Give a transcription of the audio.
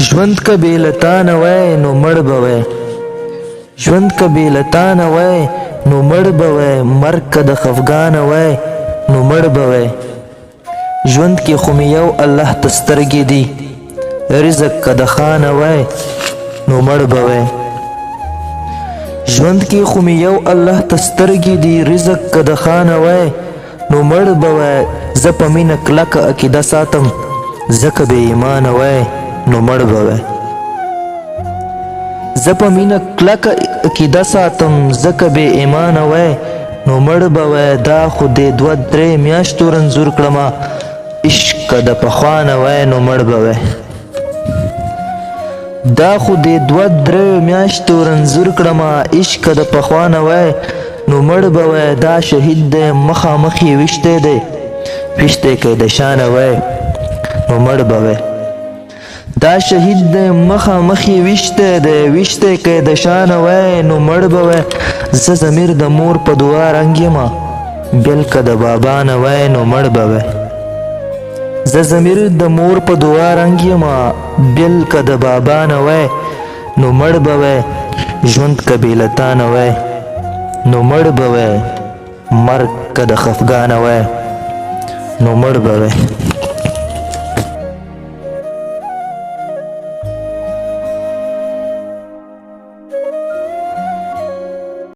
ژوند که بې له تا نه وای نو مړ به وای، ژوند که بې له تا نه وای نو مړ به وای، مرګ که د خفګانه وای نو مړ به وای. ژوند کې خو مې یو الله ته سترګې دي، رزق که د خانه وای نو مړ به وای. ژوند کې خو مې یو الله ته سترګې دي، رزق که د خانه وای نو مړ به وای. زه په مینه کلکه عقیده ساتم، ځکه بې ایمانه وای نو مړ به وای. زه په مینه کلکه عقیده ساتم، ځکه بې ایمانه وای نو مړ به وای. دا خو دې 2-3 میاشتو رنځور کړمه، عشق که د پخوا نه وای نو مړ به وای. دا خو دې 2-3 میاشتو رنځور کړمه، عشق که د پخوا نه وای نو مړ به وای. دا شهید دی مخامخ یې ویشتی دی، ویشتی که د شانه وای نو مړ به وای. دا شهید دی مخامخ یې ویشتی دی، ویشتی که د شانه وای نو مړ به وای. زه ضمیر د مور په دعا رنګ یمه، بیل که د بابا نه وای نو مړ به وای. زه ضمیر د مور په دعا رنګ یمه، بیل که د بابا نه وای نو مړ به وای. ژوند که بې له تا نه وای نو مړ به وای، مرګ که د خفګانه وای نو مړ به وای.